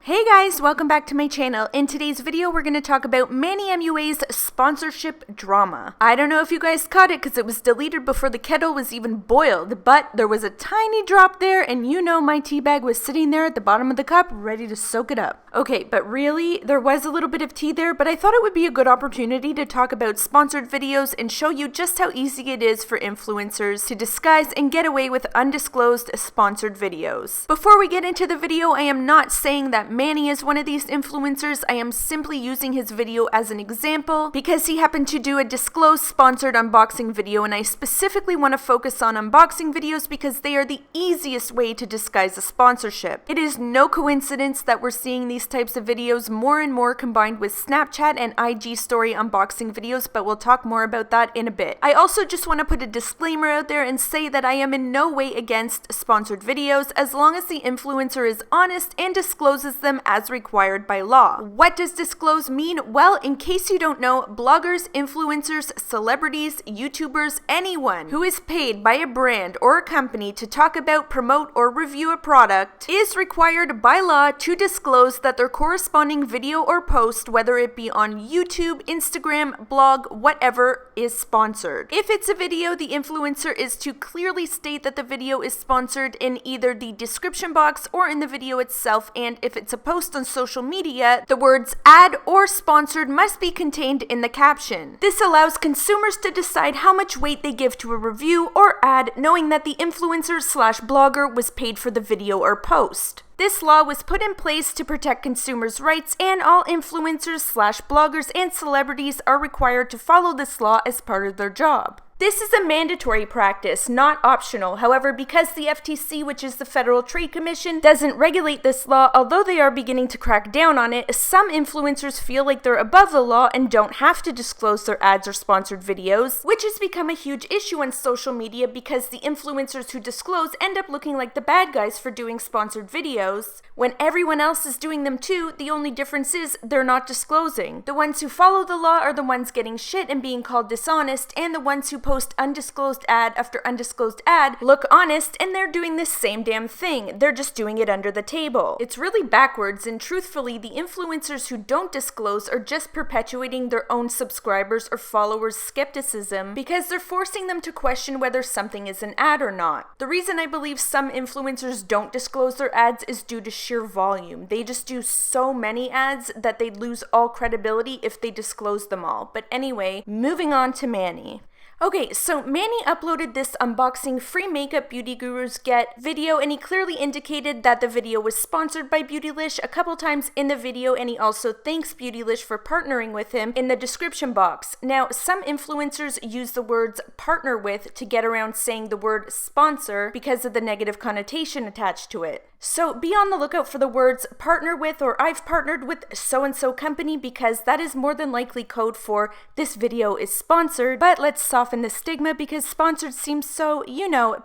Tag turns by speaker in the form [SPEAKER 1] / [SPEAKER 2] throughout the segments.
[SPEAKER 1] Hey guys, welcome back to my channel. In today's video, we're going to talk about Manny MUA's sponsorship drama. I don't know if you guys caught it because it was deleted before the kettle was even boiled, but there was a tiny drop there and you know my tea bag was sitting there at the bottom of the cup ready to soak it up. Okay, but really, there was a little bit of tea there, but I thought it would be a good opportunity to talk about sponsored videos and show you just how easy it is for influencers to disguise and get away with undisclosed sponsored videos. Before we get into the video, I am not saying that Manny is one of these influencers. I am simply using his video as an example because he happened to do a disclosed sponsored unboxing video, and I specifically want to focus on unboxing videos because they are the easiest way to disguise a sponsorship. It is no coincidence that we're seeing these types of videos more and more combined with Snapchat and IG story unboxing videos, but we'll talk more about that in a bit. I also just want to put a disclaimer out there and say that I am in no way against sponsored videos as long as the influencer is honest and discloses them as required by law. What does disclose mean? Well, in case you don't know, bloggers, influencers, celebrities, YouTubers, anyone who is paid by a brand or a company to talk about, promote, or review a product is required by law to disclose that their corresponding video or post, whether it be on YouTube, Instagram, blog, whatever, is sponsored. If it's a video, the influencer is to clearly state that the video is sponsored in either the description box or in the video itself, and if it's a post on social media, the words ad or sponsored must be contained in the caption. This allows consumers to decide how much weight they give to a review or ad, knowing that the influencer/blogger was paid for the video or post. This law was put in place to protect consumers' rights, and all influencers/bloggers and celebrities are required to follow this law as part of their job. This is a mandatory practice, not optional. However, because the FTC, which is the Federal Trade Commission, doesn't regulate this law, although they are beginning to crack down on it, some influencers feel like they're above the law and don't have to disclose their ads or sponsored videos, which has become a huge issue on social media because the influencers who disclose end up looking like the bad guys for doing sponsored videos. When everyone else is doing them too, the only difference is they're not disclosing. The ones who follow the law are the ones getting shit and being called dishonest, and the ones who post undisclosed ad after undisclosed ad look honest, and they're doing the same damn thing. They're just doing it under the table. It's really backwards, and truthfully, the influencers who don't disclose are just perpetuating their own subscribers or followers' skepticism because they're forcing them to question whether something is an ad or not. The reason I believe some influencers don't disclose their ads is due to sheer volume. They just do so many ads that they'd lose all credibility if they disclosed them all. But anyway, moving on to Manny. Okay, so Manny uploaded this unboxing free makeup beauty gurus get video, and he clearly indicated that the video was sponsored by Beautylish a couple times in the video, and he also thanks Beautylish for partnering with him in the description box. Now, some influencers use the words partner with to get around saying the word sponsor because of the negative connotation attached to it. So be on the lookout for the words partner with or I've partnered with so-and-so company because that is more than likely code for this video is sponsored, but let's soften the stigma because sponsored seems so,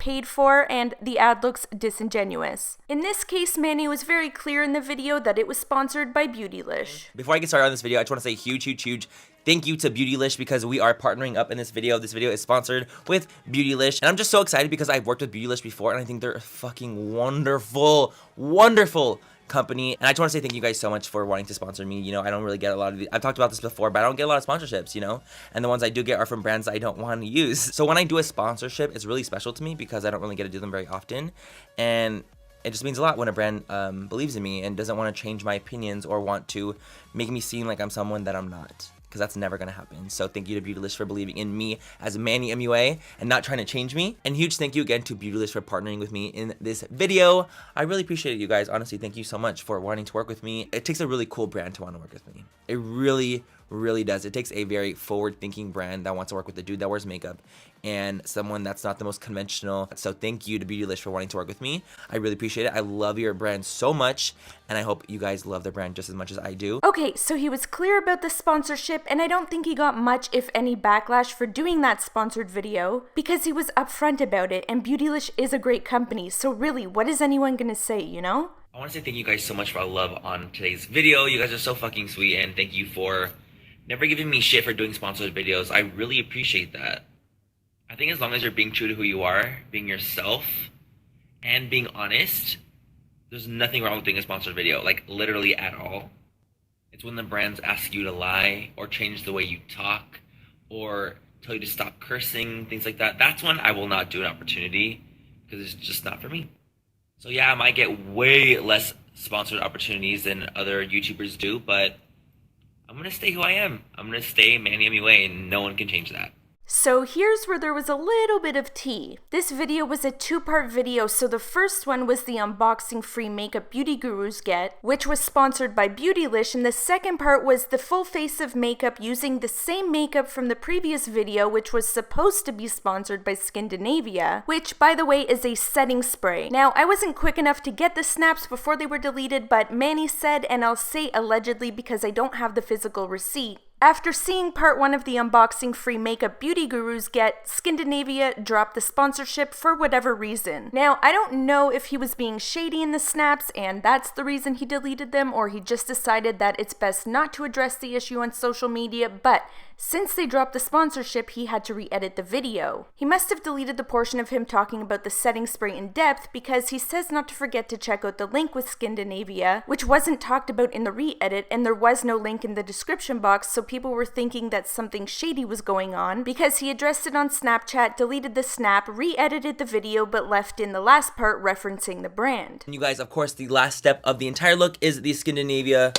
[SPEAKER 1] paid for, and the ad looks disingenuous. In this case, Manny was very clear in the video that it was sponsored by Beautylish.
[SPEAKER 2] Before I get started on this video, I just want to say huge thank you to Beautylish because we are partnering up in this video. This video is sponsored with Beautylish, and I'm just so excited because I've worked with Beautylish before, and I think they're a fucking wonderful company. And I just want to say thank you guys so much for wanting to sponsor me. I don't really get a lot of I've talked about this before, but I don't get a lot of sponsorships, and the ones I do get are from brands I don't want to use. So when I do a sponsorship, it's really special to me because I don't really get to do them very often, and it just means a lot when a brand believes in me and doesn't want to change my opinions or want to make me seem like I'm someone that I'm not, because that's never going to happen. So thank you to Beautylish for believing in me as Manny MUA and not trying to change me. And huge thank you again to Beautylish for partnering with me in this video. I really appreciate it, you guys. Honestly, thank you so much for wanting to work with me. It takes a really cool brand to want to work with me. It really does. It takes a very forward-thinking brand that wants to work with a dude that wears makeup and someone that's not the most conventional. So thank you to Beautylish for wanting to work with me. I really appreciate it. I love your brand so much, and I hope you guys love the brand just as much as I do.
[SPEAKER 1] Okay, so he was clear about the sponsorship, and I don't think he got much, if any, backlash for doing that sponsored video because he was upfront about it, and Beautylish is a great company, so really, what is anyone gonna say,
[SPEAKER 2] I want to say thank you guys so much for all love on today's video. You guys are so fucking sweet, and thank you for never giving me shit for doing sponsored videos. I really appreciate that. I think as long as you're being true to who you are, being yourself, and being honest, There's nothing wrong with doing a sponsored video, like literally at all. It's when the brands ask you to lie or change the way you talk or tell you to stop cursing, things like that. That's when I will not do an opportunity because it's just not for me. So yeah, I might get way less sponsored opportunities than other YouTubers do, but I'm gonna stay who I am. I'm gonna stay Manny MUA and no one can change that.
[SPEAKER 1] So here's where there was a little bit of tea. This video was a two-part video, so the first one was the unboxing free makeup beauty gurus get, which was sponsored by Beautylish, and the second part was the full face of makeup using the same makeup from the previous video, which was supposed to be sponsored by Skindinavia, which by the way is a setting spray. Now, I wasn't quick enough to get the snaps before they were deleted, but Manny said, and I'll say allegedly because I don't have the physical receipt, after seeing part 1 of the unboxing free makeup beauty gurus get, Skindinavia dropped the sponsorship for whatever reason. Now, I don't know if he was being shady in the snaps and that's the reason he deleted them, or he just decided that it's best not to address the issue on social media, but since they dropped the sponsorship, he had to re-edit the video. He must have deleted the portion of him talking about the setting spray in depth because he says not to forget to check out the link with Skindinavia, which wasn't talked about in the re-edit, and there was no link in the description box, so people were thinking that something shady was going on because he addressed it on Snapchat, deleted the snap, re-edited the video, but left in the last part referencing the brand.
[SPEAKER 2] You guys, of course, the last step of the entire look is the Skindinavia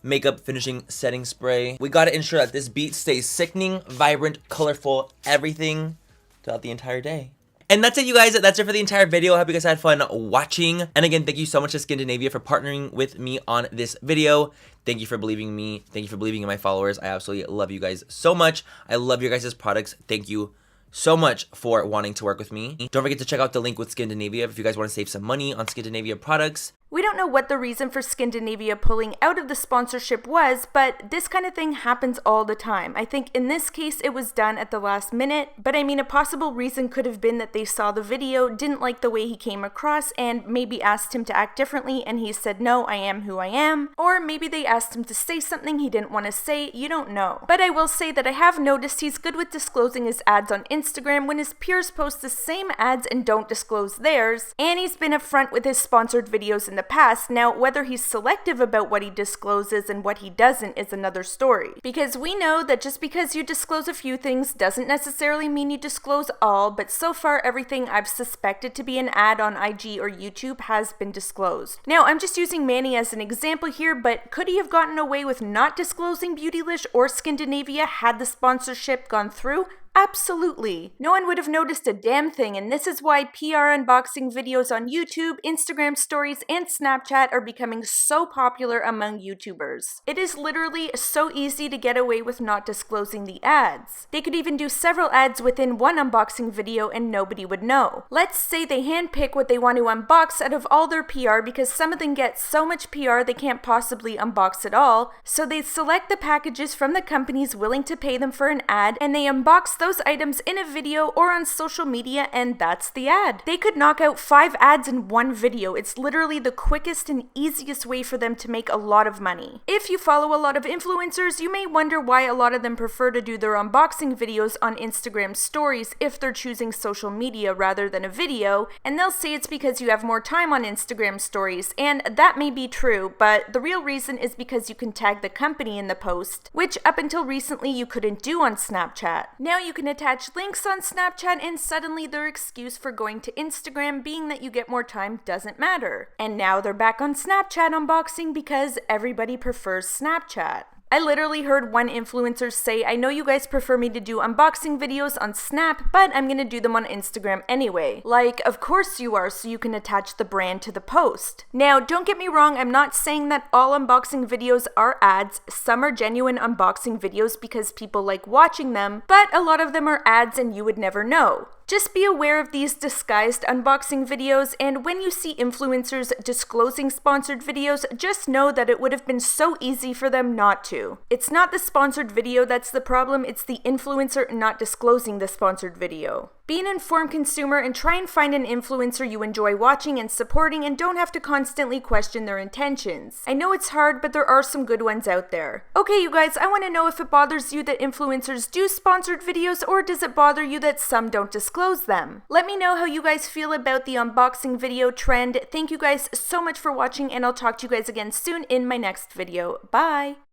[SPEAKER 2] makeup finishing setting spray. We gotta ensure that this beat stays sickening, vibrant, colorful, everything throughout the entire day. And that's it, you guys. That's it for the entire video. I hope you guys had fun watching. And again, thank you so much to Skindinavia for partnering with me on this video. Thank you for believing in me. Thank you for believing in my followers. I absolutely love you guys so much. I love your guys' products. Thank you so much for wanting to work with me. Don't forget to check out the link with Skindinavia if you guys want to save some money on Skindinavia products.
[SPEAKER 1] We don't know what the reason for Skindinavia pulling out of the sponsorship was, but this kind of thing happens all the time. I think in this case it was done at the last minute, but I mean a possible reason could have been that they saw the video, didn't like the way he came across, and maybe asked him to act differently and he said, no, I am who I am. Or maybe they asked him to say something he didn't want to say, you don't know. But I will say that I have noticed he's good with disclosing his ads on Instagram when his peers post the same ads and don't disclose theirs, and he's been upfront with his sponsored videos in the past. Now, whether he's selective about what he discloses and what he doesn't is another story. Because we know that just because you disclose a few things doesn't necessarily mean you disclose all, but so far everything I've suspected to be an ad on IG or YouTube has been disclosed. Now, I'm just using Manny as an example here, but could he have gotten away with not disclosing Beautylish or Skindinavia had the sponsorship gone through? Absolutely. No one would have noticed a damn thing, and this is why PR unboxing videos on YouTube, Instagram stories, and Snapchat are becoming so popular among YouTubers. It is literally so easy to get away with not disclosing the ads. They could even do several ads within one unboxing video and nobody would know. Let's say they handpick what they want to unbox out of all their PR because some of them get so much PR they can't possibly unbox it all, so they select the packages from the companies willing to pay them for an ad and they unbox those items in a video or on social media, and that's the ad. They could knock out 5 ads in one video. It's literally the quickest and easiest way for them to make a lot of money. If you follow a lot of influencers, you may wonder why a lot of them prefer to do their unboxing videos on Instagram stories if they're choosing social media rather than a video, and they'll say it's because you have more time on Instagram stories, and that may be true, but the real reason is because you can tag the company in the post, which up until recently you couldn't do on Snapchat. Now you can attach links on Snapchat and suddenly their excuse for going to Instagram being that you get more time doesn't matter. And now they're back on Snapchat unboxing because everybody prefers Snapchat. I literally heard one influencer say, I know you guys prefer me to do unboxing videos on Snap, but I'm gonna do them on Instagram anyway. Like, of course you are, so you can attach the brand to the post. Now, don't get me wrong, I'm not saying that all unboxing videos are ads. Some are genuine unboxing videos because people like watching them, but a lot of them are ads and you would never know. Just be aware of these disguised unboxing videos, and when you see influencers disclosing sponsored videos, just know that it would have been so easy for them not to. It's not the sponsored video that's the problem, it's the influencer not disclosing the sponsored video. Be an informed consumer and try and find an influencer you enjoy watching and supporting and don't have to constantly question their intentions. I know it's hard, but there are some good ones out there. Okay, you guys, I want to know if it bothers you that influencers do sponsored videos, or does it bother you that some don't disclose them? Let me know how you guys feel about the unboxing video trend. Thank you guys so much for watching, and I'll talk to you guys again soon in my next video. Bye!